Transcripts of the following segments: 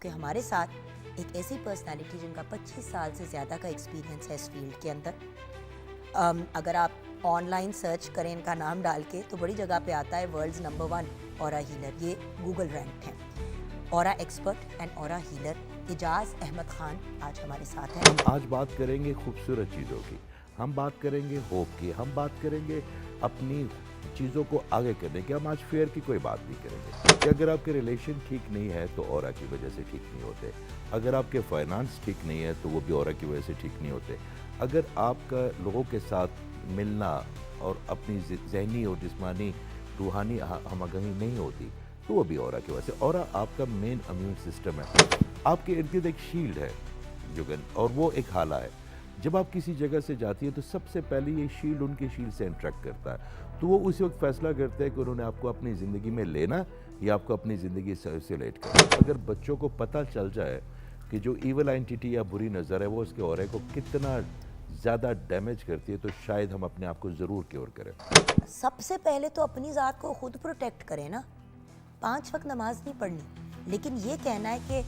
कि हमारे साथ एक ऐसी पर्सनालिटी जिनका 25 साल से ज़्यादा का एक्सपीरियंस है इस फील्ड के अंदर। अगर आप ऑनलाइन सर्च करें इनका नाम डाल के तो बड़ी जगह पे आता है वर्ल्ड्स नंबर 1 ऑरा हीलर। ये गूगल रैंक है। Aura expert and aura healer Ijaz Ahmed Khan आज हमारे साथ हैं। हम आज बात करेंगे खूबसूरत चीज़ों की, हम बात करेंगे होप की, हम बात करेंगे अपनी चीज़ों को आगे करने की। हम आज फेयर की कोई बात नहीं करेंगे कि अगर आपके रिलेशन ठीक नहीं है तो ऑरा की वजह से ठीक नहीं होते, अगर आपके फाइनेंस ठीक नहीं है तो वो भी ऑरा की वजह से ठीक नहीं होते, अगर आपका लोगों के साथ मिलना और अपनी जहनी और जिस्मानी रूहानी हमआहंगी नहीं होती तो वो भी ऑरा की वजह से। ऑरा आपका मेन इम्यून सिस्टम है, आपके इर्द गिर्द एक शील्ड है जुगन, और वो एक हाला है। जब आप किसी जगह से जाती है तो सबसे पहले ये शील्ड उनकी शील्ड से इंटरेक्ट करता है, तो वो उसी वक्त फैसला करते हैं कि उन्होंने आपको अपनी ज़िंदगी में लेना या आपको अपनी ज़िंदगी से आइसोलेट करना। अगर बच्चों को पता चल जाए कि जो ईवल एंटिटी या बुरी नज़र है वो उसके ऑरे को कितना ज़्यादा डैमेज करती है, तो शायद हम अपने आप को ज़रूर क्योर करें। सबसे पहले तो अपनी ज़ात को खुद प्रोटेक्ट करें ना। 5 वक्त नमाज नहीं पढ़नी, लेकिन ये कहना है कि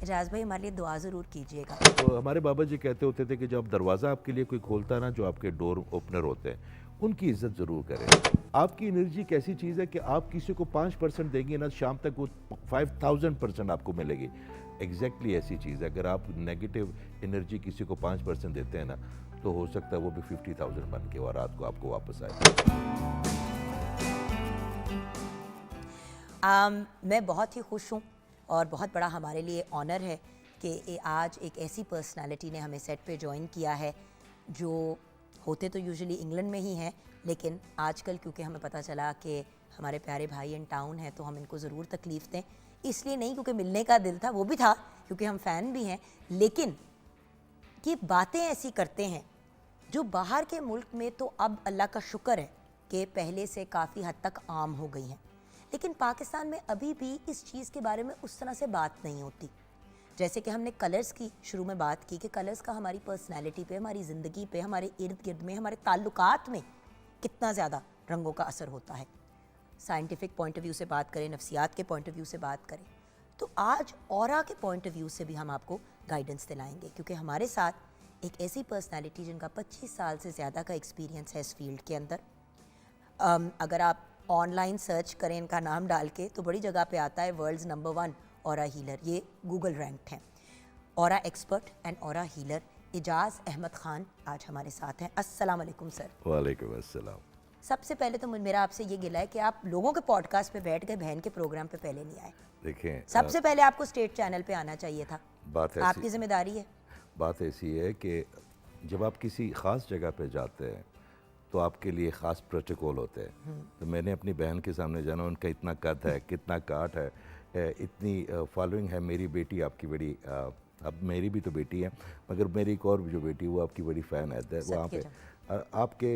इजाज़ भाई हमारे लिए दुआ ज़रूर कीजिएगा। तो हमारे बाबा जी कहते होते थे कि जब दरवाज़ा आपके लिए कोई खोलता है ना, जो आपके डोर ओपनर होते हैं उनकी इज्जत ज़रूर करें। आपकी एनर्जी एक ऐसी चीज़ है कि आप किसी को 5% देंगे ना, शाम तक वो 5000% आपको मिलेगी। एग्जैक्टली ऐसी चीज़ है, अगर आप नेगेटिव एनर्जी किसी को 5% देते हैं ना, तो हो सकता है वो भी 50,000 बन के और रात को आपको वापस आए। मैं बहुत ही खुश हूँ और बहुत बड़ा हमारे लिए ऑनर है कि आज एक ऐसी पर्सनालिटी ने हमें सेट पे ज्वाइन किया है जो होते तो यूजुअली इंग्लैंड में ही हैं, लेकिन आजकल क्योंकि हमें पता चला कि हमारे प्यारे भाई इन टाउन हैं तो हम इनको ज़रूर तकलीफ़ दें। इसलिए नहीं क्योंकि मिलने का दिल था, वो भी था क्योंकि हम फ़ैन भी हैं, लेकिन ये बातें ऐसी करते हैं जो बाहर के मुल्क में तो अब अल्लाह का शुक्र है कि पहले से काफ़ी हद तक आम हो गई हैं, लेकिन पाकिस्तान में अभी भी इस चीज़ के बारे में उस तरह से बात नहीं होती। जैसे कि हमने कलर्स की शुरू में बात की कि कलर्स का हमारी पर्सनैलिटी पे, हमारी ज़िंदगी पे, हमारे इर्द गिर्द में, हमारे ताल्लुकात में कितना ज़्यादा रंगों का असर होता है। साइंटिफिक पॉइंट ऑफ व्यू से बात करें, नफ्सियात के पॉइंट ऑफ व्यू से बात करें, तो आज ऑरा के पॉइंट ऑफ व्यू से भी हम आपको गाइडेंस दिलाएंगे, क्योंकि हमारे साथ एक ऐसी पर्सनैलिटी जिनका 25 साल से ज़्यादा का एक्सपीरियंस है इस फील्ड के अंदर। अगर आप ऑनलाइन सर्च करें इनका नाम डाल के तो बड़ी जगह पे आता है वर्ल्ड्स नंबर 1 ऑरा हीलर। ये गूगल रैंक है। Aura expert and aura healer Ijaz Ahmed Khan आज हमारे साथ हैं। अस्सलाम वालेकुम सर। वालेकुम अस्सलाम। सबसे पहले तो मेरा आपसे ये गिला है कि आप लोगों के पॉडकास्ट पे बैठ गए, बहन के प्रोग्राम पे पहले नहीं आए। देखें, सबसे पहले आपको स्टेट चैनल पे आना चाहिए था। बात आपकी जिम्मेदारी है। बात ऐसी है कि जब आप किसी ख़ास जगह पे जाते हैं तो आपके लिए ख़ास प्रोटोकॉल होते हैं। तो मैंने अपनी बहन के सामने जाना, उनका इतना कद है, कितना काट है, इतनी फॉलोइंग है। मेरी बेटी आपकी बड़ी, अब मेरी भी तो बेटी है, मगर मेरी एक और जो बेटी है वो आपकी बड़ी फ़ैन है वहाँ पे। आपके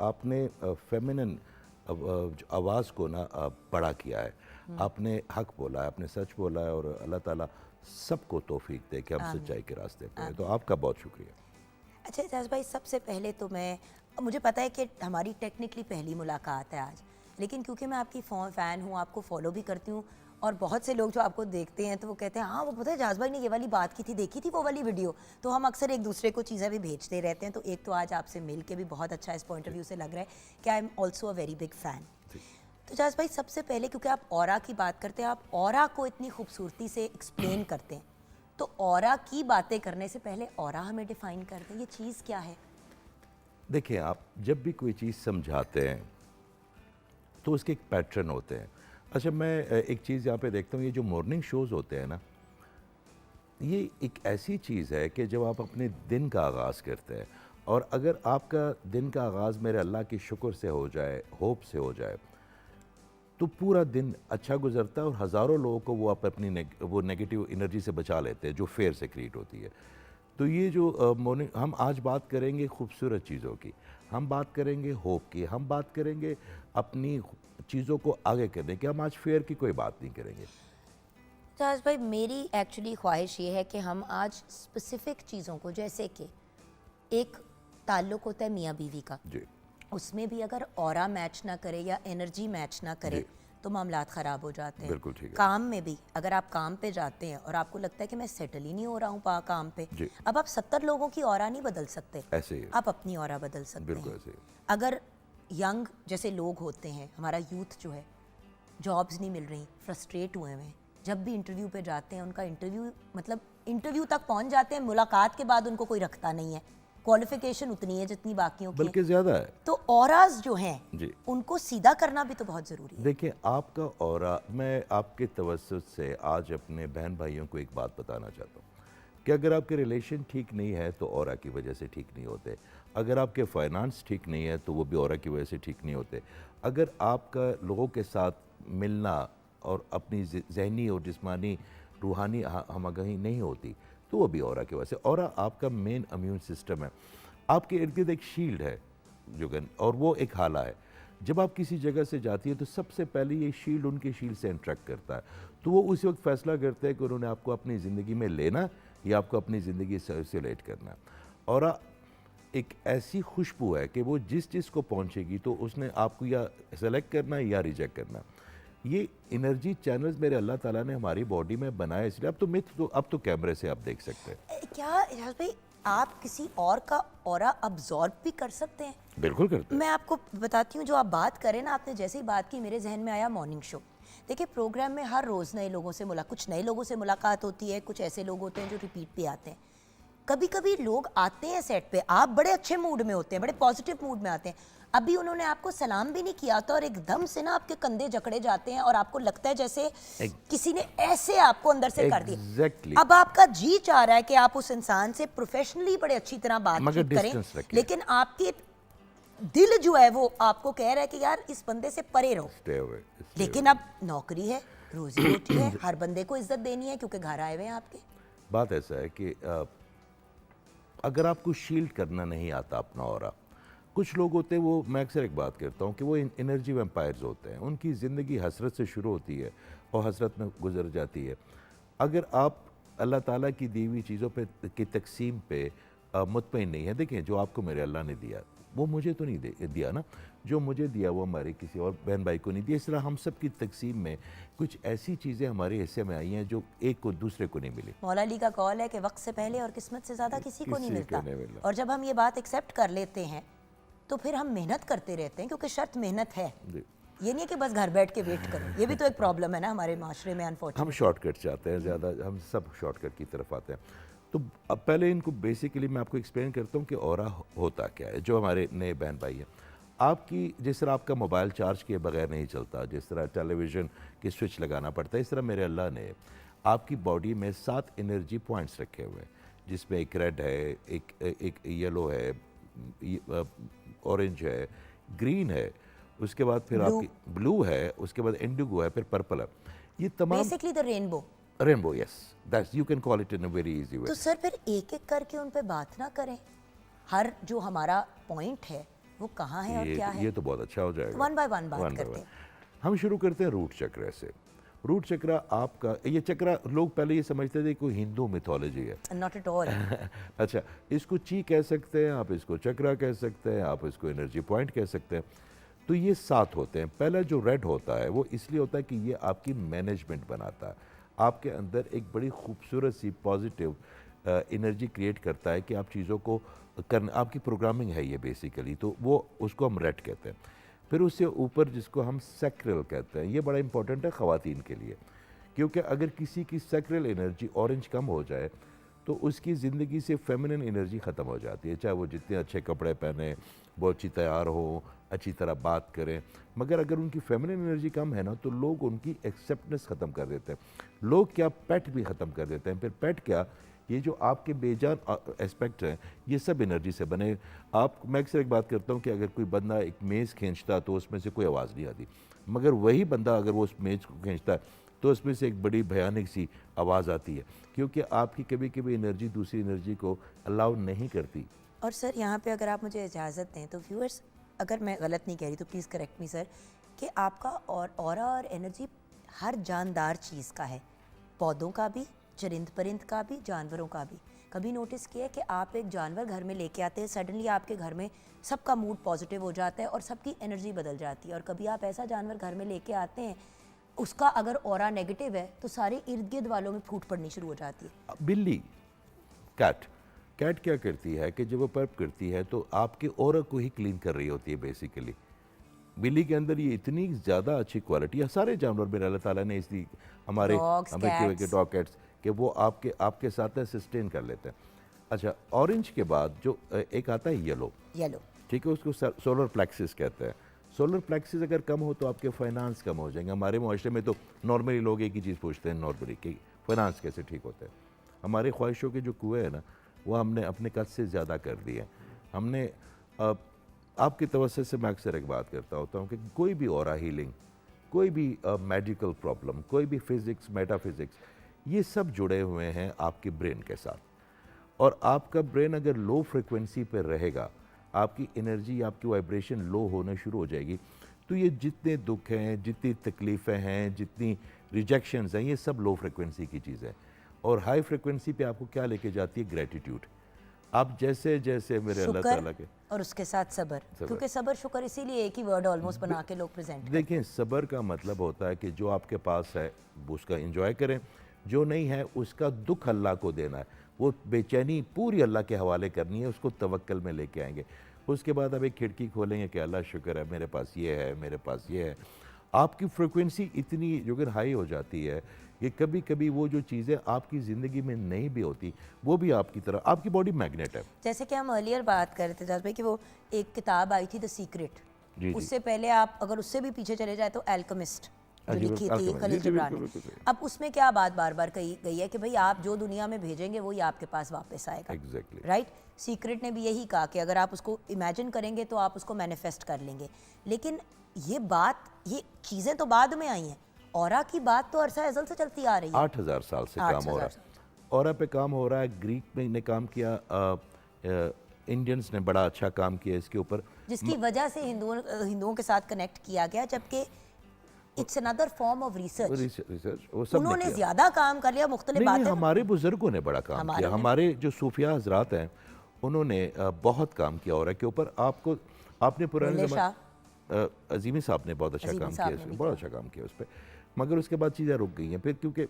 आपने फेमिनिन आवाज़ को ना बड़ा किया है, आपने हक बोला है, आपने सच बोला है, और अल्लाह ताला सबको तौफीक दे कि हम सच्चाई के रास्ते पर हैं। तो आपका बहुत शुक्रिया। अच्छा इजाज़ भाई, सबसे पहले तो मुझे पता है कि हमारी टेक्निकली पहली मुलाकात है आज, लेकिन क्योंकि मैं आपकी फ़ैन हूँ, आपको फॉलो भी करती हूँ, और बहुत से लोग जो आपको देखते हैं तो वो कहते हैं हाँ वो पता है इजाज़ भाई ने ये वाली बात की थी, देखी थी वो वाली वीडियो, तो हम अक्सर एक दूसरे को चीज़ें भी भेजते रहते हैं। तो एक तो आज आपसे मिल के भी बहुत अच्छा इस पॉइंट ऑफ व्यू से लग रहा है कि I am also a very big fan. तो इजाज़ भाई, सबसे पहले क्योंकि आप ऑरा की बात करते हैं, आप ऑरा को इतनी खूबसूरती से एक्सप्लेन करते हैं, तो ऑरा की बातें करने से पहले ऑरा हमें डिफ़ाइन कर दें, ये चीज़ क्या है? देखिए, आप जब भी कोई चीज़ समझाते हैं तो उसके एक पैटर्न होते हैं। अच्छा, मैं एक चीज़ यहाँ पे देखता हूँ, ये जो मॉर्निंग शोज़ होते हैं ना, ये एक ऐसी चीज़ है कि जब आप अपने दिन का आगाज़ करते हैं, और अगर आपका दिन का आगाज़ मेरे अल्लाह की शुक्र से हो जाए, होप से हो जाए, तो पूरा दिन अच्छा गुजरता है और हज़ारों लोगों को वो आप अपनी वो नेगेटिव एनर्जी से बचा लेते हैं जो फेयर से क्रिएट होती है। तो ये जो मॉर्निंग, हम आज बात करेंगे खूबसूरत चीज़ों की, हम बात करेंगे होप की, हम बात करेंगे अपनी चीज़ों को आगे करने की। हम आज फेयर की कोई बात नहीं करेंगे। इजाज़ भाई, मेरी एक्चुअली ख्वाहिश ये है कि हम आज स्पेसिफ़िक चीज़ों को, जैसे कि एक ताल्लुक़ होता है मियाँ बीवी का, जी, उसमें भी अगर ऑरा मैच ना करे या एनर्जी मैच ना करे तो मामलात ख़राब हो जाते हैं। बिल्कुल ठीक है। काम में भी अगर आप काम पे जाते हैं और आपको लगता है कि मैं सेटल ही नहीं हो रहा हूँ काम पे, जी। अब आप 70 लोगों की ऑरा नहीं बदल सकते, ऐसे ही है। आप अपनी ऑरा बदल सकते बिल्कुल हैं। ऐसे ही। अगर यंग जैसे लोग होते हैं, हमारा यूथ जो है, जॉब्स नहीं मिल रही, फ्रस्ट्रेट हुए हैं, जब भी इंटरव्यू पे जाते हैं उनका इंटरव्यू तक पहुंच जाते हैं, मुलाकात के बाद उनको कोई रखता नहीं है, क्वालिफिकेशन उतनी है जितनी बाकियों की है। बल्कि ज़्यादा है। तो ऑराज जो हैं जी। उनको सीधा करना भी तो बहुत ज़रूरी है। देखिए, आपका ऑरा, मैं आपके तवज्जुह से आज अपने बहन भाइयों को एक बात बताना चाहता हूँ कि अगर आपके रिलेशन ठीक नहीं है तो ऑरा की वजह से ठीक नहीं होते। अगर आपके फाइनेंस ठीक नहीं है तो वो भी ऑरा की वजह से ठीक नहीं होते। अगर आपका लोगों के साथ मिलना और अपनी ज़हनी और जिस्मानी रूहानी हमआहंगी नहीं होती तो वो भी ऑरा की वजह से। ऑरा आपका मेन इम्यून सिस्टम है। आपके इर्द गिर्द एक शील्ड है जुगन, और वो एक हाला है। जब आप किसी जगह से जाती है तो सबसे पहले ये शील्ड उनके शील्ड से इंटरेक्ट करता है, तो वो उसी वक्त फैसला करते हैं कि उन्होंने आपको अपनी ज़िंदगी में लेना या आपको अपनी ज़िंदगी से आइसोलेट करना है। और एक ऐसी खुशबू है कि वो जिस चीज़ को पहुंचेगी तो उसने आपको या सेलेक्ट करना है या रिजेक्ट करना। ये एनर्जी चैनल्स मेरे अल्लाह ताला ने हमारी बॉडी में बनाए, इसलिए अब तो कैमरे से आप देख सकते हैं। क्या एजाज भाई, आप किसी और का ऑरा अब्जॉर्ब भी कर सकते हैं? बिल्कुल करते हैं। मैं आपको बताती हूँ, जो आप बात करें ना, आपने जैसे ही बात की मेरे जहन में आया मॉर्निंग शो। देखिए, प्रोग्राम में हर रोज़ नए लोगों से कुछ नए लोगों से मुलाकात होती है, कुछ ऐसे लोग होते हैं जो रिपीट पे आते हैं। कभी कभी लोग आते हैं सेट पे, आप बड़े अच्छे मूड में होते हैं, बड़े पॉजिटिव मूड में आते हैं, अभी उन्होंने आपको सलाम भी नहीं किया होता और एकदम से ना आपके कंधे जकड़े जाते हैं और आपको लगता है जैसे किसी ने ऐसे आपको अंदर से कर दिया। Exactly. अब आपका जी चाह रहा है कि आप उस इंसान से प्रोफेशनली बड़े अच्छी तरह बातचीत करें, लेकिन आपके दिल जो है वो आपको कह रहा है कि यार इस बंदे से परे रहो। लेकिन अब नौकरी है, रोजी रोटी है, हर बंदे को इज्जत देनी है क्योंकि घर आए हुए हैं आपके। बात ऐसा है कि अगर आपको शील्ड करना नहीं आता अपना ऑरा, कुछ लोग होते हैं, वो मैं अक्सर एक बात करता हूँ कि वो एनर्जी वैम्पायर्स होते हैं। उनकी ज़िंदगी हसरत से शुरू होती है और हसरत में गुजर जाती है। अगर आप अल्लाह ताला की दी हुई चीज़ों पे की तकसीम पे मुतमईन नहीं है, देखें जो आपको मेरे अल्लाह ने दिया वो मुझे तो नहीं दिया ना, जो मुझे दिया वो हमारे किसी और बहन भाई को नहीं दिया। इस तरह हम सब की तकसीम में कुछ ऐसी चीज़ें हमारे हिस्से में आई हैं जो एक को दूसरे को नहीं मिली। मौला अली का कौल है कि वक्त से पहले और किस्मत से ज़्यादा किसी को नहीं मिलता। और जब हम ये बात एक्सेप्ट कर लेते हैं तो फिर हम मेहनत करते रहते हैं, क्योंकि शर्त मेहनत है। ये नहीं है कि बस घर बैठ के वेट करो, ये भी तो एक प्रॉब्लम है ना हमारे माशरे में अनफॉर्चुनेटली। हम शॉर्टकट चाहते हैं ज़्यादा, हम सब शॉर्टकट की तरफ आते हैं। तो अब पहले इनको बेसिकली मैं आपको एक्सप्लेन करता हूँ कि ऑरा होता क्या है। जो हमारे नए बहन भाई हैं, आपकी जिस तरह आपका मोबाइल चार्ज किए बगैर नहीं चलता, जिस तरह टेलीविज़न की स्विच लगाना पड़ता है, इस तरह मेरे अल्लाह ने आपकी बॉडी में 7 एनर्जी पॉइंट्स रखे हुए हैं, जिसमें एक रेड है, एक येलो है, ऑरेंज है, ग्रीन है, उसके बाद फिर आपकी ब्लू है, उसके बाद इंडिगो है, फिर पर्पल है। ये तमाम basically the rainbow, yes, that's you can call it in a very easy way. तो सर फिर एक एक करके उन पे बात ना करें, हर जो हमारा पॉइंट है वो कहाँ है और क्या है? ये तो बहुत अच्छा हो जाएगा। वन बाय वन बात करते हैं। हम शुरू करते हैं रूट चक्र से। रूट चक्र आपका, ये चक्र लोग पहले ये समझते थे कोई हिंदू मिथोलॉजी है। Not at all. अच्छा, इसको ची कह सकते हैं आप, इसको चक्रा कह सकते हैं आप, इसको एनर्जी पॉइंट कह सकते हैं। तो ये 7 होते हैं। पहला जो रेड होता है वो इसलिए होता है कि ये आपकी मैनेजमेंट बनाता है, आपके अंदर एक बड़ी खूबसूरत सी पॉजिटिव एनर्जी क्रिएट करता है कि आप चीज़ों को करना, आपकी प्रोग्रामिंग है ये बेसिकली। तो वो उसको हम रेड कहते हैं। फिर उससे ऊपर जिसको हम सैक्रल कहते हैं, ये बड़ा इंपॉर्टेंट है ख़वातीन के लिए, क्योंकि अगर किसी की सैक्रल एनर्जी ऑरेंज कम हो जाए तो उसकी ज़िंदगी से फेमिनिन एनर्जी ख़त्म हो जाती है। चाहे वो जितने अच्छे कपड़े पहने, वो अच्छी तैयार हो, अच्छी तरह बात करें, मगर अगर उनकी फेमिनिन एनर्जी कम है ना तो लोग उनकी एक्सेप्टनेस ख़त्म कर देते हैं। लोग क्या, पेट भी ख़त्म कर देते हैं। फिर पेट क्या, ये जो आपके बेजान एस्पेक्ट हैं ये सब एनर्जी से बने। आप, मैं अक्सर एक बात करता हूँ कि अगर कोई बंदा एक मेज़ खींचता तो उसमें से कोई आवाज़ नहीं आती, मगर वही बंदा अगर वो उस मेज़ को खींचता है तो उसमें से एक बड़ी भयानक सी आवाज़ आती है, क्योंकि आपकी कभी कभी एनर्जी दूसरी एनर्जी को अलाउ नहीं करती। और सर यहाँ पे अगर आप मुझे इजाज़त दें तो व्यूअर्स, अगर मैं गलत नहीं कह रही तो प्लीज़ करेक्ट मी सर, कि आपका और ऑरा और एनर्जी हर जानदार चीज़ का है, पौधों का भी, चरिंद परिंद का भी, जानवरों का भी। कभी नोटिस किया है कि आप एक जानवर घर में लेके आते हैं, सडनली आपके घर में सबका मूड पॉजिटिव हो जाता है और सबकी एनर्जी बदल जाती है, और कभी आप ऐसा जानवर घर में लेके आते हैं उसका अगर ऑरा नेगेटिव है तो सारे इर्द गिर्द वालों में फूट पड़नी शुरू हो जाती है। बिल्ली, कैट कैट क्या करती है कि जब वो पर्प करती है तो आपके ऑरा को ही क्लीन कर रही होती है बेसिकली। बिल्ली के अंदर ये इतनी ज़्यादा अच्छी क्वालिटी है, सारे जानवर में अल्लाह ताला ने इसलिए हमारे Dogs, cats. डॉग कैट्स कि वो आपके साथ सस्टेन कर लेते हैं। अच्छा, ऑरेंज के बाद जो एक आता है येलो, येलो, ठीक है, उसको सोलर प्लेक्सिस कहते हैं। सोलर प्लेक्सिस अगर कम हो तो आपके फाइनेंस कम हो जाएंगे। हमारे मुआशरे में तो नॉर्मली लोग एक ही चीज़ पूछते हैं नॉर्मली कि फाइनेंस कैसे ठीक होते हैं। हमारे ख्वाहिशों के जो कुएँ हैं ना, वो हमने अपने कद से ज़्यादा कर दिए हैं। हमने आपकी तवज्जो से मैं अक्सर एक बात करता होता हूँ कि कोई भी ऑरा हीलिंग, कोई भी मेडिकल प्रॉब्लम, कोई भी फिज़िक्स, मेटाफिज़िक्स, ये सब जुड़े हुए हैं आपके ब्रेन के साथ। और आपका ब्रेन अगर लो फ्रिक्वेंसी पर रहेगा, आपकी एनर्जी, आपकी वाइब्रेशन लो होना शुरू हो जाएगी, तो ये जितने दुख हैं, जितनी तकलीफ़ें हैं, जितनी रिजेक्शंस हैं, ये सब लो फ्रिक्वेंसी की चीज़ है। और हाई फ्रिक्वेंसी पे आपको क्या लेके जाती है? ग्रेटिट्यूड। आप जैसे जैसे मेरे अल्लाह ताला के, और उसके साथ सब्र, क्योंकि सब्र शुक्र इसीलिए एक ही वर्ड ऑलमोस्ट बना के लोग प्रेजेंट। देखिए, सब्र का मतलब होता है कि जो आपके पास है वो उसका एंजॉय करें, जो नहीं है उसका दुख अल्लाह को देना है। वो बेचैनी पूरी अल्लाह के हवाले करनी है, उसको तवक्कल में लेके आएंगे। उसके बाद अब एक खिड़की खोलेंगे कि अल्लाह शुक्र है मेरे पास ये है, मेरे पास ये है। आपकी फ्रिक्वेंसी इतनी जो अगर हाई हो जाती है कि कभी कभी वो जो चीज़ें आपकी ज़िंदगी में नहीं भी होती, वो भी आपकी तरह, आपकी बॉडी मैग्नेट है। जैसे कि हम अर्लियर बात कर रहे थे जाज भाई कि वो एक किताब आई थी द सीक्रेट, जी। उससे पहले आप अगर उससे भी पीछे चले जाए तो एल्केमिस्ट जो जी, लिखी थी Alchemist, खलील जी, जिब्रान बिल्कुल, ने। बिल्कुल। अब उसमें क्या बात बार बार कही गई है कि भाई आप जो दुनिया में भेजेंगे वही आपके पास वापस आएगा। Exactly. राइट। सीक्रेट ने भी यही कहा कि अगर आप उसको इमेजिन करेंगे तो आप उसको मैनिफेस्ट कर लेंगे। लेकिन ये बात, ये चीज़ें तो बाद में आई हैं, ऑरा की बात तो अरसा अज़ल से चलती आ रही है। 8000 साल से काम हो रहा है। ऑरा पे काम हो रहा है। ग्रीक में ने काम किया, इंडियंस ने बड़ा अच्छा काम किया इसके ऊपर, जिसकी वजह से हिंदुओं के साथ कनेक्ट किया गया, जबकि it's another form of research. Research वो सब ने उन्होंने किया। ज्यादा काम कर लिया, मुख्तलिफ नहीं, बातें। हमारे बुजुर्गों ने बड़ा काम किया। हमारे जो सूफिया हजरात हैं उन्होंने बहुत काम किया ऑरा के ऊपर। आपने पुराने ज़माने, अजीमी साहब ने बहुत अच्छा काम किया, बहुत अच्छा काम किया उस पर। मगर उसके बाद चीज़ें रुक गई हैं फिर, क्योंकि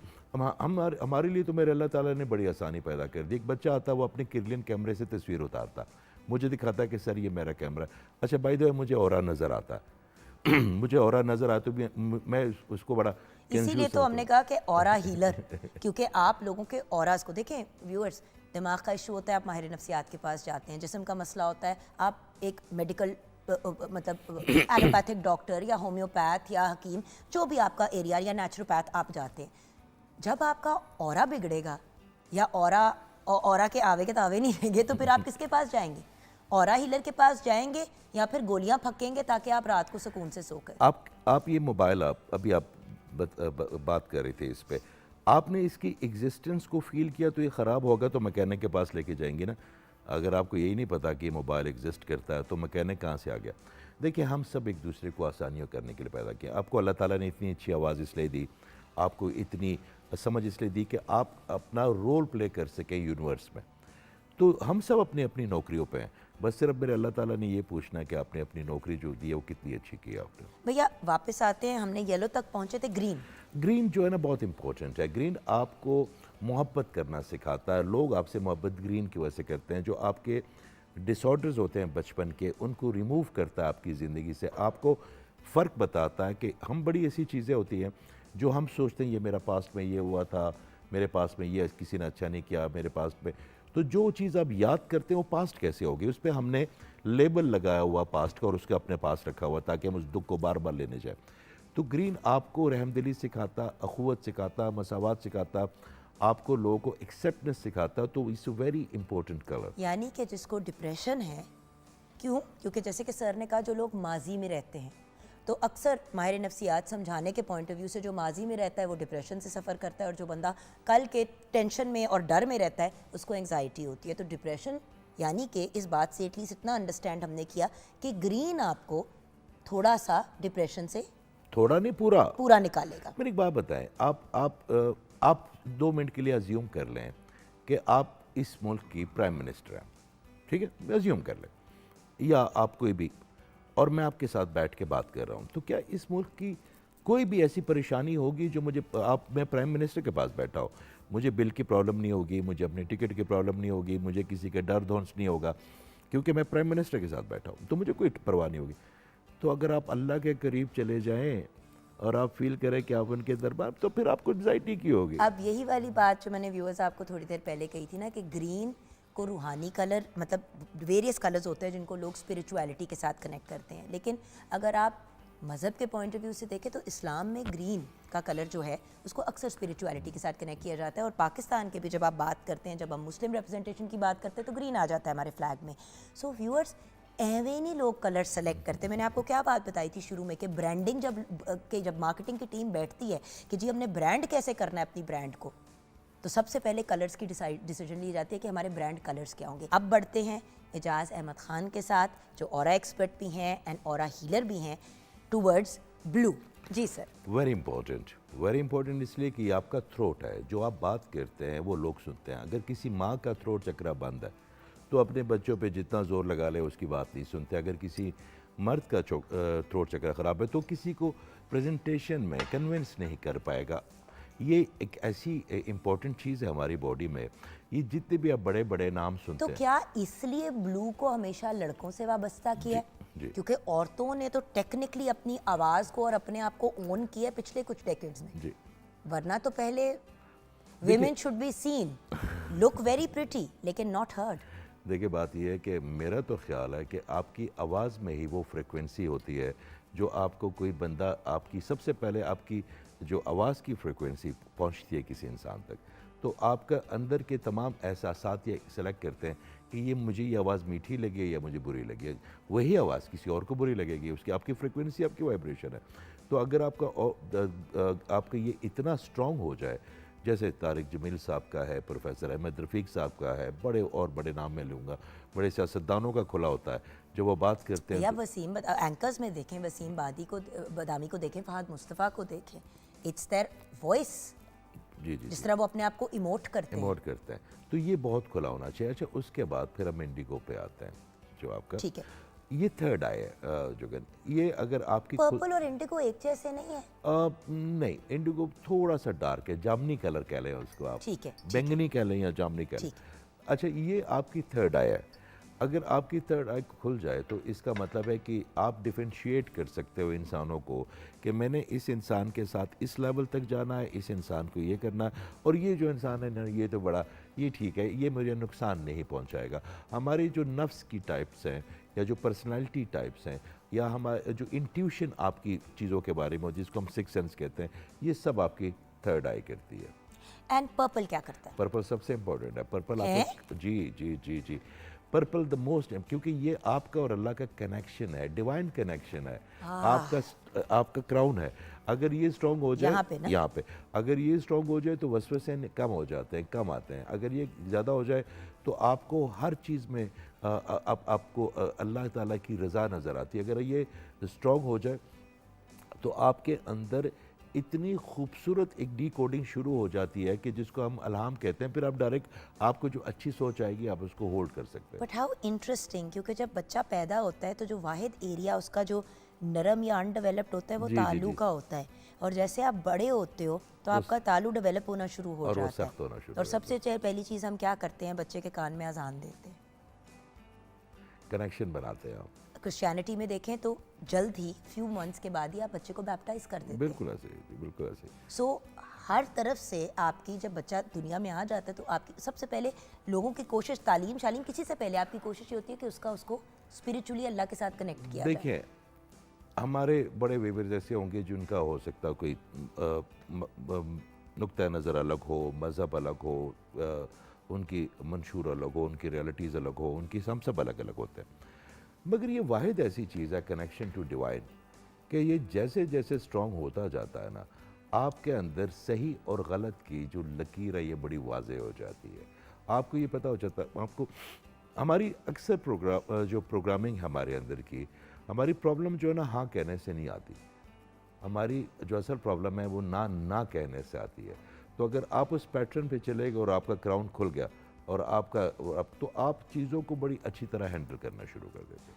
हमारे लिए तो मेरे अल्लाह ताला ने बड़ी आसानी पैदा कर दी। एक बच्चा आता, वो अपने किरलियन कैमरे से तस्वीर उतारता, मुझे दिखाता है कि सर ये मेरा कैमरा है। अच्छा, बाय द वे मुझे ऑरा नज़र आता है मुझे ऑरा नज़र आता है, मैं उसको बड़ा, इसीलिए तो हमने कहा कि ऑरा हीलर, क्योंकि आप लोगों के ऑराज को देखें व्यूअर्स। दिमाग का इशू होता है, आप माहिर नफ्सियात के पास जाते हैं। जिस्म का मसला होता है, आप एक मेडिकल मतलब एलोपैथिक डॉक्टर या होम्योपैथ या हकीम, जो भी आपका एरिया, या नेचुरोपैथ आप जाते हैं। जब आपका ऑरा बिगड़ेगा या ऑरा के आवे के तावे नहीं रहेंगे, तो फिर आप किसके पास जाएंगे? ऑरा हीलर के पास जाएंगे या फिर गोलियां फकेंगे ताकि आप रात को सुकून से सो कर। आप ये मोबाइल, अभी आप बात कर रहे थे इस पे, आपने इसकी एग्जिस्टेंस को फील किया तो ये ख़राब होगा तो मैकेनिक के पास लेके जाएंगे ना। अगर आपको यही नहीं पता कि मोबाइल एग्जिस्ट करता है तो मैकेनिक कहाँ से आ गया? देखिए, हम सब एक दूसरे को आसानियाँ करने के लिए पैदा किया। आपको अल्लाह ताला ने इतनी अच्छी आवाज़ इसलिए दी, आपको इतनी समझ इसलिए दी कि आप अपना रोल प्ले कर सकें यूनिवर्स में। तो हम सब अपनी अपनी नौकरियों पे हैं, बस सिर्फ मेरे अल्लाह ताला ने ये पूछना है कि आपने अपनी नौकरी जो दी है वो कितनी अच्छी की आपने। भैया वापस आते हैं, हमने येलो तक पहुंचे थे। ग्रीन जो है ना, बहुत इंपॉर्टेंट है। ग्रीन आपको मोहब्बत करना सिखाता है। लोग आपसे मोहब्बत ग्रीन की वजह से करते हैं। जो आपके डिसऑर्डर्स होते हैं बचपन के, उनको रिमूव करता है आपकी ज़िंदगी से। आपको फ़र्क बताता है कि हम बड़ी ऐसी चीज़ें होती हैं जो हम सोचते हैं ये मेरा पास्ट में ये हुआ था, मेरे पास में ये किसी ने अच्छा नहीं किया मेरे पास्ट में। तो जो चीज़ आप याद करते हैं वो पास्ट कैसे होगी? उस पर हमने लेबल लगाया हुआ पास्ट का और उसके अपने पास रखा हुआ ताकि हम उस दुख को बार बार लेने जाए। तो ग्रीन आपको रहमदिली सिखाता, अखुवत सिखाता, मसावत सिखाता, आपको लोगों को एक्सेप्टेंस सिखाता। तो it's a very important colour. यानी कि जिसको डिप्रेशन है, क्योंकि जैसे कि सर ने कहा, जो लोग माजी में रहते हैं, तो अक्सर माहिर नफ्सियात समझाने के पॉइंट ऑफ व्यू से जो माजी में रहता है वो डिप्रेशन से सफ़र करता है, और जो बंदा कल के टेंशन में और डर में रहता है उसको एंग्जाइटी होती है। तो डिप्रेशन, यानी कि इस बात से एटलीस्ट इतना अंडरस्टैंड हमने किया कि ग्रीन आपको थोड़ा सा डिप्रेशन से, थोड़ा नहीं पूरा निकालेगा। मेरी एक बात बताएं, आप 2 मिनट के लिए अज्यूम कर लें कि आप इस मुल्क की प्राइम मिनिस्टर हैं, ठीक है, अज्यूम कर लें, या आप कोई भी, और मैं आपके साथ बैठ के बात कर रहा हूँ, तो क्या इस मुल्क की कोई भी ऐसी परेशानी होगी जो मुझे, आप, मैं प्राइम मिनिस्टर के पास बैठा हूँ, मुझे बिल की प्रॉब्लम नहीं होगी, मुझे अपने टिकट की प्रॉब्लम नहीं होगी, मुझे किसी का डर धौंस नहीं होगा, क्योंकि मैं प्राइम मिनिस्टर के साथ बैठा हूँ, तो मुझे कोई परवाह नहीं होगी। तो अगर आप अल्लाह के करीब चले जाएं और आप फील करें कि आप उनके दरबार, तो फिर आपको एंजाइटी की होगी। अब यही वाली बात जो मैंने व्यूअर्स आपको थोड़ी देर पहले कही थी ना, कि ग्रीन को रूहानी कलर, मतलब वेरियस कलर्स होते हैं जिनको लोग स्पिरिचुअलिटी के साथ कनेक्ट करते हैं, लेकिन अगर आप मज़हब के पॉइंट ऑफ व्यू से देखें तो इस्लाम में ग्रीन का कलर जो है उसको अक्सर स्पिरिचुअलिटी के साथ कनेक्ट किया जाता है। और पाकिस्तान के भी जब आप बात करते हैं, जब हम मुस्लिम रिप्रेजेंटेशन की बात करते हैं, तो ग्रीन आ जाता है हमारे फ्लैग में। सो व्यूअर्स, एवे नहीं लोग कलर सेलेक्ट करते। मैंने आपको क्या बात बताई थी शुरू में, कि ब्रांडिंग जब मार्केटिंग की टीम बैठती है कि जी हमने ब्रांड कैसे करना है अपनी ब्रांड को, तो सबसे पहले कलर्स की डिसीजन ली जाती है कि हमारे ब्रांड कलर्स क्या होंगे। अब बढ़ते हैं एजाज अहमद खान के साथ, जो ऑरा एक्सपर्ट भी हैं एंड ऑरा हीलर भी हैं, टूवर्ड्स ब्लू। जी सर। वेरी इंपॉर्टेंट इसलिए कि आपका थ्रोट है, जो आप बात करते हैं वो लोग सुनते हैं। अगर किसी माँ का थ्रोट चक्रा बंद है तो अपने बच्चों पे जितना ज़ोर लगा ले उसकी बात नहीं सुनते। अगर किसी मर्द का थ्रोट चक्रा ख़राब है तो किसी को प्रेजेंटेशन में कन्विंस नहीं कर पाएगा। ये एक ऐसी इम्पॉर्टेंट चीज़ है हमारी बॉडी में। ये जितने भी आप बड़े बड़े नाम सुनते तो हैं, क्या इसलिए ब्लू को हमेशा लड़कों से वाबस्ता किया है? जी। क्योंकि औरतों ने तो टेक्निकली अपनी आवाज़ को और अपने आप को ओन किया पिछले कुछ डेकेड्स में, जी, वरना तो पहले women should be seen, look very pretty, लेकिन नॉट हर्ड। देखिए बात यह है कि मेरा तो ख्याल है कि आपकी आवाज़ में ही वो फ्रिक्वेंसी होती है जो आपको कोई बंदा, आपकी सबसे पहले आपकी जो आवाज़ की फ्रिक्वेंसी पहुंचती है किसी इंसान तक, तो आपका अंदर के तमाम एहसासात ये सेलेक्ट करते हैं कि ये मुझे ये आवाज़ मीठी लगी या मुझे बुरी लगी है। वही आवाज़ किसी और को बुरी लगेगी, उसकी आपकी फ्रिक्वेंसी, आपकी वाइब्रेशन है। तो अगर आपका ये इतना स्ट्रॉन्ग हो जाए, जैसे तारिक जमील साहब का है, प्रोफेसर अहमद रफ़ीक साहब का है, बड़े और बड़े नाम मैं लूँगा, बड़े सियासतदानों का खुला होता है जो वो बात करते हैं। या वसीम एंकर्स में देखें, वसीम बदामी को देखें, फहद मुस्तफ़ा को देखें, इट्स देयर वॉइस, जी जी, जिस तरह वो अपने आप को इमोट करते हैं। तो ये बहुत खुला होना चाहिए। अच्छा, उसके बाद फिर हम इंडिगो पे आते हैं, जो आपका ठीक है। ये थर्ड आई है जुगन। ये अगर आपकी पर्पल और इंडिगो एक जैसे नहीं है? नहीं, इंडिगो थोड़ा सा डार्क है, जामनी कलर कह लें उसको आप, ठीक है, बैंगनी कह लें या जामनी कह लें। अच्छा, ये आपकी थर्ड आई है। अगर आपकी थर्ड आई खुल जाए तो इसका मतलब है कि आप डिफरेंशिएट कर सकते हो इंसानों को कि मैंने इस इंसान के साथ इस लेवल तक जाना है, इस इंसान को ये करना है, और ये जो इंसान है ना, ये तो बड़ा, ये ठीक है, ये मुझे नुकसान नहीं पहुंचाएगा। हमारी जो नफ्स की टाइप्स हैं या जो पर्सनालिटी टाइप्स हैं या हमारे जो इंट्यूशन आपकी चीज़ों के बारे में, जिसको हम सिक्स सेंस कहते हैं, ये सब आपकी थर्ड आई करती है। एंड पर्पल क्या करता है? पर्पल सबसे इम्पोर्टेंट है। पर्पल आपको, जी जी जी जी, पर्पल द मोस्ट, क्योंकि ये आपका और अल्लाह का कनेक्शन है, डिवाइन कनेक्शन है, आपका क्राउन है। अगर ये स्ट्रॉन्ग हो जाए यहाँ पे अगर ये स्ट्रॉन्ग हो जाए तो वसवसे कम हो जाते हैं, कम आते हैं। अगर ये ज़्यादा हो जाए तो आपको हर चीज़ में आपको अल्लाह ताला की रज़ा नज़र आती है। अगर ये स्ट्रॉन्ग हो जाए तो आपके अंदर इतनी खूबसूरत एक डी कोडिंग शुरू हो जाती है कि जिसको हम अल्हाम कहते हैं। फिर आप डायरेक्ट, आपको जो अच्छी सोच आएगी आप उसको होल्ड कर सकते हैं। बट हाउ इंटरेस्टिंग, क्योंकि जब बच्चा पैदा होता है तो जो वाहिद एरिया उसका जो नरम या अनडेवलप्ड होता है वो तालू का होता है, और जैसे आप बड़े होते हो तो आपका तालू डेवलप होना शुरू हो जाता है। और सबसे पहली चीज़ हम क्या करते हैं, बच्चे के कान में अजान देते हैं, कनेक्शन बनाते हैं आप। क्रिश्चियनिटी में देखें तो जल्द ही फ्यू मंथ्स के बाद ही आप बच्चे को बैप्टाइज कर देते हैं। बिल्कुल ऐसे, बिल्कुल ऐसे। सो हर तरफ से आपकी, जब बच्चा दुनिया में आ जाता है तो आपकी सबसे पहले लोगों की कोशिश, तालीम शालीम किसी से पहले आपकी कोशिश ये होती है कि उसको स्पिरिचुअली अल्लाह के साथ कनेक्ट किया जाए। देखिए, हमारे बड़े वीवर जैसे होंगे जिनका हो सकता है कोई नुक्ता नज़र अलग हो, मज़हब अलग हो, उनकी मंशूर अलग हो, उनकी रियलिटीज़ अलग हो, उनकी हम सब अलग अलग होते हैं। मगर ये वाहिद ऐसी चीज़ है, कनेक्शन टू डिवाइन, कि ये जैसे जैसे स्ट्रॉन्ग होता जाता है ना, आपके अंदर सही और गलत की जो लकीर है ये बड़ी वाज़ेह हो जाती है। आपको ये पता हो जाता है। आपको हमारी अक्सर जो प्रोग्रामिंग हमारे अंदर की, हमारी प्रॉब्लम जो है ना हाँ कहने से नहीं आती, हमारी जो असल प्रॉब्लम है वो ना कहने से आती है। तो अगर आप उस पैटर्न पे चले गए और आपका क्राउन खुल गया और आपका अब तो आप चीज़ों को बड़ी अच्छी तरह हैंडल करना शुरू कर देते हैं।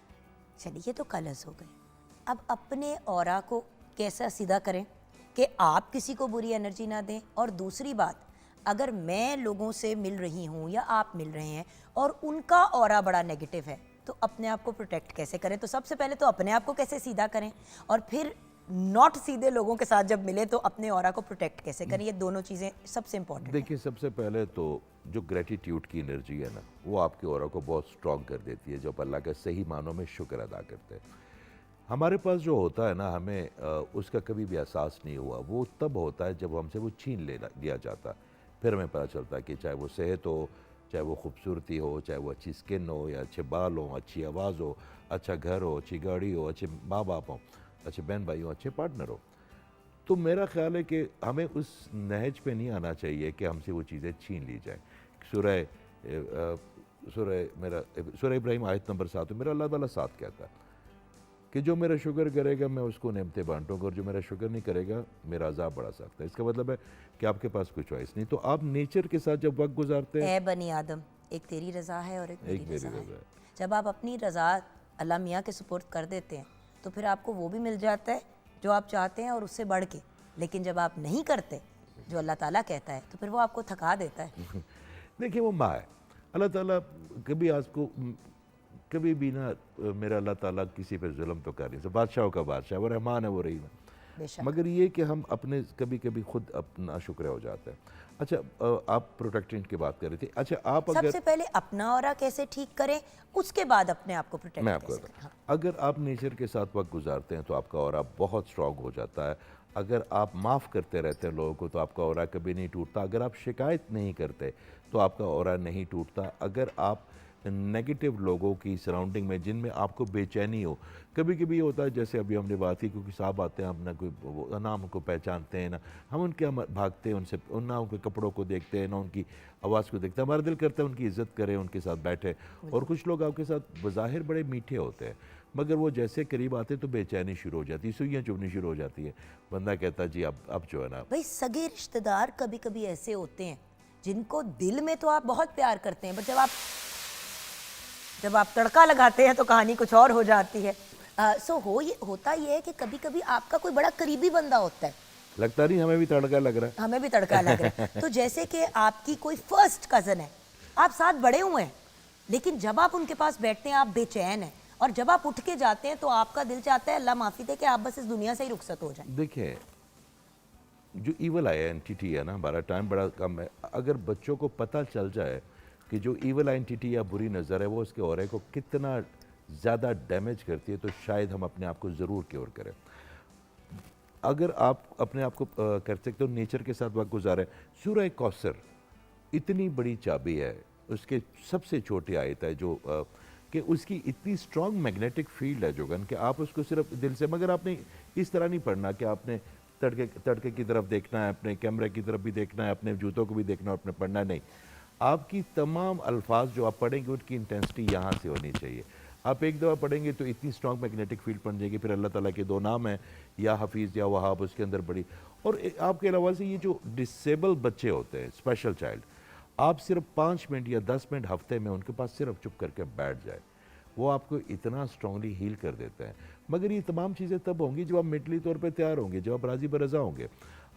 चलिए ये तो कलर्स हो गए। अब अपने ऑरा को कैसा सीधा करें कि आप किसी को बुरी एनर्जी ना दें, और दूसरी बात, अगर मैं लोगों से मिल रही हूँ या आप मिल रहे हैं और उनका ऑरा बड़ा नेगेटिव है, तो अपने आप को प्रोटेक्ट कैसे करें? तो सबसे पहले तो अपने आप को कैसे सीधा करें, और फिर नॉट सीधे लोगों के साथ जब मिले तो अपने ऑरा को प्रोटेक्ट कैसे करें? ये दोनों चीज़ें सबसे इंपॉर्टेंट है। देखिए, सबसे पहले तो जो ग्रेटिट्यूड की एनर्जी है ना, वो आपके ऑरा को बहुत स्ट्रांग कर देती है, जब अल्लाह का सही मानों में शुक्र अदा करते हैं। हमारे पास जो होता है ना, हमें उसका कभी भी एहसास नहीं हुआ। वो तब होता है जब हमसे वो छीन लिया जाता, फिर हमें पता चलता है कि चाहे वो सेहत हो, चाहे वो खूबसूरती हो, चाहे वो अच्छी स्किन हो या अच्छे बाल हो, अच्छी आवाज़ हो, अच्छा घर हो, अच्छी गाड़ी हो, अच्छे माँ बाप हों, अच्छे बहन भाई हो, अच्छे पार्टनर हो। तो मेरा ख्याल है कि हमें उस नहज पे नहीं आना चाहिए कि हमसे वो चीज़ें छीन ली जाएँ। सूरह इब्राहिम आयत नंबर 7 में मेरा अल्लाह ताला साथ कहता है कि जो मेरा शुक्र करेगा मैं उसको नेमतें बांटूंगा, और जो मेरा शुक्र नहीं करेगा मेरा अजाब बड़ा सख्त है। इसका मतलब है कि आपके पास कोई चॉइस नहीं। तो आप नेचर के साथ जब वक्त गुजारते हैं, ए बनी आदम, एक तेरी रज़ा है और एक मेरी मेरी रज़ा रज़ा है। है। जब आप अपनी रज़ा अल्लाह मियाँ के सुपुर्द कर देते हैं तो फिर आपको वो भी मिल जाता है जो आप चाहते हैं और उससे बढ़ के। लेकिन जब आप नहीं करते जो अल्लाह ताला कहता है तो फिर वो आपको थका देता है। देखिए, वो माँ है। अल्लाह ताला कभी आपको कभी भी ना, मेरा अल्लाह ताला किसी पे जुल्म तो कर नहीं सकता। बादशाहों का बादशाह, वो रहमान है, वो रहीम है। बेशक। मगर ये कि हम अपने कभी कभी खुद अपना शुक्र हो जाता है। अच्छा, आप प्रोटेक्टेंट की बात कर रही थी। अच्छा, आप अगर सबसे पहले अपना ऑरा कैसे ठीक करें, उसके बाद अपने आप को मैं प्रोटेक्ट आपको कैसे बताऊं, करें? हाँ। अगर आप नेचर के साथ वक्त गुजारते हैं तो आपका ऑरा बहुत स्ट्रांग हो जाता है। अगर आप माफ़ करते रहते हैं लोगों को तो आपका ऑरा कभी नहीं टूटता। अगर आप शिकायत नहीं करते तो आपका ऑरा नहीं टूटता। अगर आप नेगेटिव लोगों की सराउंडिंग में जिनमें आपको बेचैनी हो, कभी कभी ये होता है, जैसे अभी हमने बात की, क्योंकि साहब आते हैं, हम ना कोई ना हमको पहचानते हैं, ना हम उनके हम भागते हैं उनसे, ना उनके कपड़ों को देखते हैं, ना उनकी आवाज़ को देखते हैं। हमारा दिल करता है उनकी इज्जत करें, उनके साथ बैठे। और कुछ लोग आपके साथ बज़ाहिर बड़े मीठे होते हैं, मगर वो जैसे करीब आते तो बेचैनी शुरू हो जाती है, सुइयाँ चुभनी शुरू हो जाती है। बंदा कहता है जी अब जो है ना। भाई सगे रिश्तेदार कभी कभी ऐसे होते हैं जिनको दिल में तो आप बहुत प्यार करते हैं, बट जब आप तड़का लगाते हैं तो कहानी कुछ और हो जाती है। होता ये है कि कभी कभी आपका कोई बड़ा करीबी बंदा होता है, लगता नहीं हमें भी तड़का लग रहा है। हमें भी तड़का लग रहा है। तो जैसे कि आपकी कोई फर्स्ट कज़न है, आप साथ बड़े हुए हैं, लेकिन जब आप उनके पास बैठते हैं आप बेचैन हैं, और जब आप उठ के जाते हैं तो आपका दिल चाहता है अल्लाह माफ़ी दे कि आप बस इस दुनिया से ही रुखसत हो जाएं। देखिए, जो ईवल आई एंटिटी है ना, हमारा टाइम बड़ा कम है। अगर बच्चों को पता चल जाए कि जो ईवल एंटिटी या बुरी नज़र है वो उसके ऑरे को कितना ज़्यादा डैमेज करती है, तो शायद हम अपने आप को ज़रूर क्योर करें। अगर आप अपने आप को कर सकते हो नेचर के साथ वक्त गुजारें। सूरह कौसर इतनी बड़ी चाबी है, उसके सबसे छोटी आयत है जो कि उसकी इतनी स्ट्रॉन्ग मैग्नेटिक फील्ड है जोगन, कि आप उसको सिर्फ दिल से, मगर आपने इस तरह नहीं पढ़ना कि आपने तड़के की तरफ देखना है, अपने कैमरे की तरफ भी देखना है, अपने जूतों को भी देखना है, अपने पढ़ना नहीं। आपकी तमाम अल्फाज जो आप पढ़ेंगे उनकी इंटेंसिटी यहाँ से होनी चाहिए। आप एक दफ़ा पढ़ेंगे तो इतनी स्ट्रॉन्ग मैग्नेटिक फील्ड बन जाएगी। फिर अल्लाह ताला के दो नाम हैं, या हफीज़ या वहाब, उसके अंदर बड़ी। और आपके अलावा से ये जो डिसेबल बच्चे होते हैं, स्पेशल चाइल्ड, आप सिर्फ 5 मिनट या 10 मिनट हफ्ते में उनके पास सिर्फ चुप करके बैठ जाए, वो आपको इतना स्ट्रांगली हील कर देते हैं। मगर ये तमाम चीज़ें तब होंगी जब आप मेंटली तौर पे तैयार होंगे, जब आप राज़ी बरज़ा होंगे।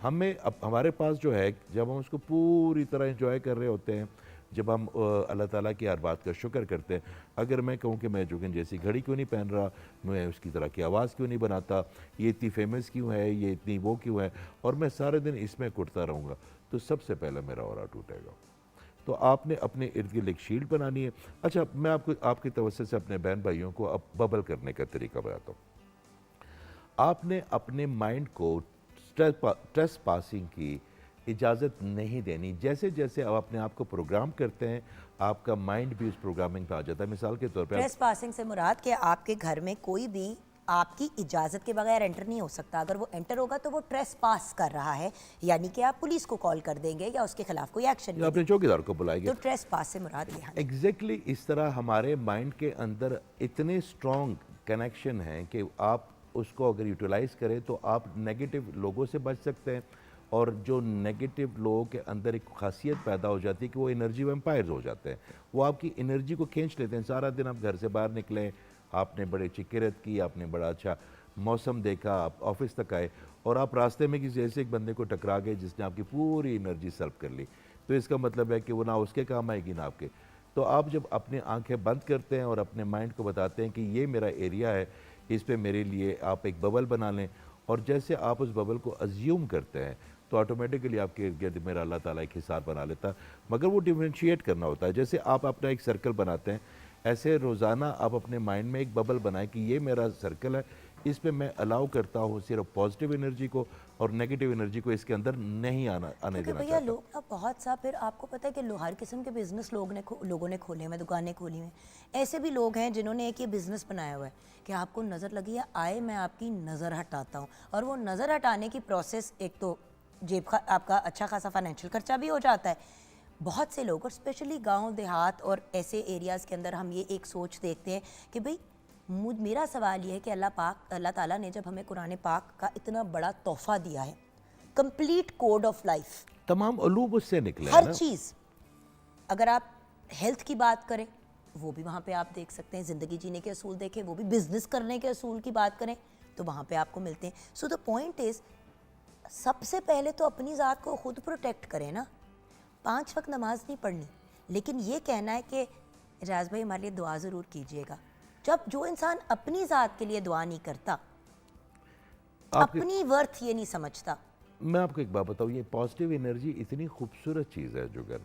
हमें अब हमारे पास जो है, जब हम उसको पूरी तरह एंजॉय कर रहे होते हैं, जब हम अल्लाह ताला की हर बात का शुक्र करते हैं। अगर मैं कहूँ कि मैं जोगिन जैसी घड़ी क्यों नहीं पहन रहा, मैं उसकी तरह की आवाज़ क्यों नहीं बनाता, ये इतनी फेमस क्यों है, ये इतनी वो क्यों है, और मैं सारे दिन इसमें कुटता रहूँगा, तो सबसे पहले मेरा ऑरा टूटेगा। तो आपने अपने इर्द गिर्द एक शील्ड बनानी है। अच्छा, मैं आपको आपकी तवज्जो से अपने बहन भाइयों को अब बबल करने का तरीका बताता हूँ। आपने अपने माइंड को स्ट्रेस पासिंग की इजाज़त नहीं देनी। जैसे जैसे आप अपने आप को प्रोग्राम करते हैं, आपका माइंड भी उस प्रोग्रामिंग पे आ जाता है। मिसाल के तौर पे स्ट्रेस पासिंग से मुराद कि आपके घर में कोई भी आपकी इजाज़त के बगैर एंटर नहीं हो सकता। अगर वो एंटर होगा तो वो ट्रेस पास कर रहा है, यानी कि आप पुलिस को कॉल कर देंगे या उसके खिलाफ कोई एक्शन या अपने चौकीदार को बुलाएंगे। तो ट्रेस पास से मुराद ये है। एग्जैक्टली इस तरह हमारे माइंड के अंदर इतने स्ट्रॉन्ग कनेक्शन हैं कि आप उसको अगर यूटिलाइज करें तो आप नेगेटिव लोगों से बच सकते हैं, और जो नेगेटिव लोगों के अंदर एक खासियत पैदा हो जाती है कि वो एनर्जी वैम्पायर्स हो जाते हैं, वो आपकी एनर्जी को खींच लेते हैं। सारा दिन आप घर से बाहर निकले, आपने बड़े अच्छी किरत की, आपने बड़ा अच्छा मौसम देखा, आप ऑफिस तक आए और आप रास्ते में किसी ऐसे एक बंदे को टकरा गए जिसने आपकी पूरी एनर्जी सल्व कर ली, तो इसका मतलब है कि वो ना उसके काम आएगी ना आपके। तो आप जब अपनी आंखें बंद करते हैं और अपने माइंड को बताते हैं कि ये मेरा एरिया है, इस पे मेरे लिए आप एक बबल बना लें, और जैसे आप उस बबल को अज्यूम करते हैं तो ऑटोमेटिकली आपके इर्द गिर्द मेरा अल्लाह ताला एक हिसाब बना लेता है। मगर वो डिफ्रेंशिएट करना होता है। जैसे आप अपना एक सर्कल बनाते हैं, ऐसे रोज़ाना आप अपने माइंड में एक बबल बनाएं कि ये मेरा सर्कल है, इस पे मैं अलाउ करता हूँ सिर्फ पॉजिटिव एनर्जी को, और नेगेटिव एनर्जी को इसके अंदर नहीं आने क्योंकि देना भैया चाहता। लोग ना बहुत सा, फिर आपको पता है कि हर किस्म के बिजनेस लोगों ने खोले हुए, दुकानें खोली हुई। ऐसे भी लोग हैं जिन्होंने एक ये बिजनेस बनाया हुआ है कि आपको नज़र लगी है, आए मैं आपकी नज़र हटाता हूँ, और वो नज़र हटाने की प्रोसेस, एक तो जेब का आपका अच्छा खासा फाइनेंशियल खर्चा भी हो जाता है। बहुत से लोग, और स्पेशली गांव देहात और ऐसे एरियाज़ के अंदर हम ये एक सोच देखते हैं कि भाई मेरा सवाल ये है कि अल्लाह ताला ने जब हमें कुरान पाक का इतना बड़ा तोहफा दिया है, कंप्लीट कोड ऑफ लाइफ, तमाम उलूम उससे निकले हैं हर ना। चीज़, अगर आप हेल्थ की बात करें वो भी वहाँ पे आप देख सकते हैं, ज़िंदगी जीने के असूल देखें वो भी, बिजनेस करने के असूल की बात करें तो वहाँ पे आपको मिलते हैं। सो द पॉइंट इज़, सबसे पहले तो अपनी ज़ात को खुद प्रोटेक्ट करें ना। 5 वक्त नमाज नहीं पढ़नी, लेकिन ये कहना है कि एजाज भाई हमारे लिए दुआ ज़रूर कीजिएगा। जब जो इंसान अपनी ज़ात के लिए दुआ नहीं करता, अपनी वर्थ ये नहीं समझता। मैं आपको एक बात बताऊँ, ये पॉजिटिव एनर्जी इतनी खूबसूरत चीज़ है जुगर,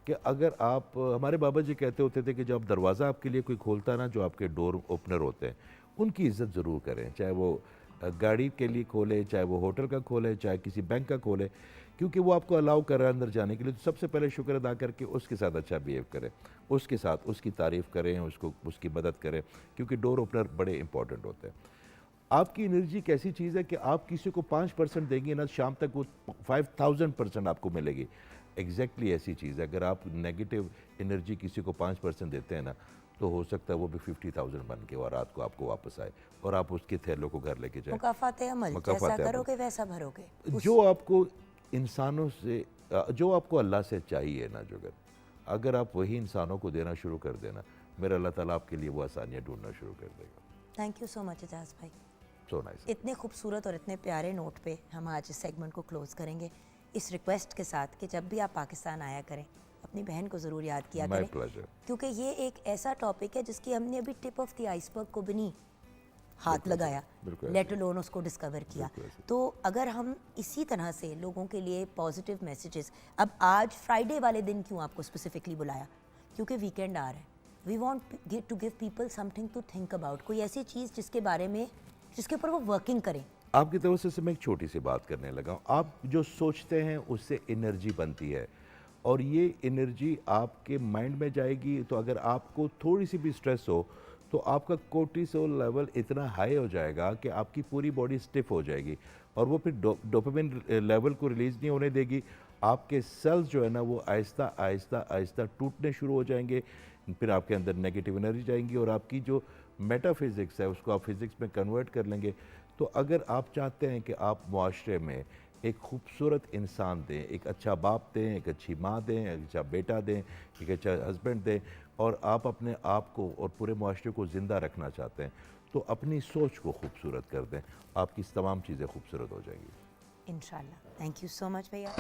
कि अगर आप, हमारे बाबा जी कहते होते थे कि जब दरवाज़ा आपके लिए कोई खोलता है ना, जो आपके डोर ओपनर होते हैं उनकी इज़्ज़त ज़रूर करें, चाहे वो गाड़ी के लिए खोले, चाहे वो होटल का खोले, चाहे किसी बैंक का खोले, क्योंकि वो आपको अलाउ कर रहा है अंदर जाने के लिए। तो सबसे पहले शुक्र अदा करके उसके साथ अच्छा बिहेव करें, उसके साथ उसकी तारीफ़ करें, उसको उसकी मदद करें, क्योंकि डोर ओपनर बड़े इंपॉर्टेंट होते हैं। आपकी एनर्जी एक ऐसी चीज़ है कि आप किसी को 5% देंगे ना, शाम तक वो 5000% आपको मिलेगी। एग्जैक्टली ऐसी चीज़ है, अगर आप नेगेटिव एनर्जी किसी को 5% देते हैं ना, तो हो सकता है वो भी 50,000 बन के और रात को आपको वापस आए और आप उसके थैलों को घर लेके जाए। मुकाफात अमल, जैसा मुकाफात अमल। करोगे वैसा भरोगे। जो आपको इंसानों से, जो आपको अल्लाह से चाहिए ना जुगर, अगर आप वही इंसानों को देना शुरू कर देना, मेरा अल्लाह ताला आपके लिए वो आसानियाँ ढूंढना शुरू कर देगा। Thank you so much Ejaz भाई। So nice. इतने खूबसूरत और इतने प्यारे नोट पे हम आज इस सेगमेंट को क्लोज करेंगे, इस रिक्वेस्ट के साथ कि जब भी आप पाकिस्तान आया करें अपनी बहन को ज़रूर याद किया माय करें, प्लेजर। क्योंकि ये एक ऐसा टॉपिक है जिसकी हमने अभी टिप ऑफ द आइसबर्ग को भी नहीं हाथ लगाया, बिल्कुल लेट अलोन उसको डिस्कवर किया। बिल्कुल ऐसे। तो अगर हम इसी तरह से लोगों के लिए पॉजिटिव मैसेजेस, अब आज फ्राइडे वाले दिन क्यों आपको स्पेसिफिकली बुलाया, क्योंकि वीकेंड आ रहा है, we want to give people something to think about, कोई ऐसी चीज़ जिसके बारे में, जिसके ऊपर वो वर्किंग करें। आपकी तरफ से मैं एक छोटी सी बात करने लगा हूँ। आप जो सोचते हैं उससे एनर्जी बनती है, और ये एनर्जी आपके माइंड में जाएगी। तो अगर आपको थोड़ी सी भी स्ट्रेस हो तो आपका कोर्टिसोल लेवल इतना हाई हो जाएगा कि आपकी पूरी बॉडी स्टिफ हो जाएगी, और वो फिर डोपामिन लेवल को रिलीज़ नहीं होने देगी। आपके सेल्स जो है ना, वो आहिस्ता आहिस्ता आहिस्ता टूटने शुरू हो जाएंगे, फिर आपके अंदर नेगेटिव एनर्जी जाएंगी, और आपकी जो मेटाफिज़िक्स है उसको आप फिज़िक्स में कन्वर्ट कर लेंगे। तो अगर आप चाहते हैं कि आप मुआशरे में एक खूबसूरत इंसान दें, एक अच्छा बाप दें, एक अच्छी माँ दें, एक अच्छा बेटा दें, एक अच्छा हस्बैंड दें, और आप अपने आप को और पूरे मुआशरे को ज़िंदा रखना चाहते हैं, तो अपनी सोच को खूबसूरत कर दें, आपकी तमाम चीज़ें खूबसूरत हो जाएंगी। इंशाल्लाह। थैंक यू सो मच भैया।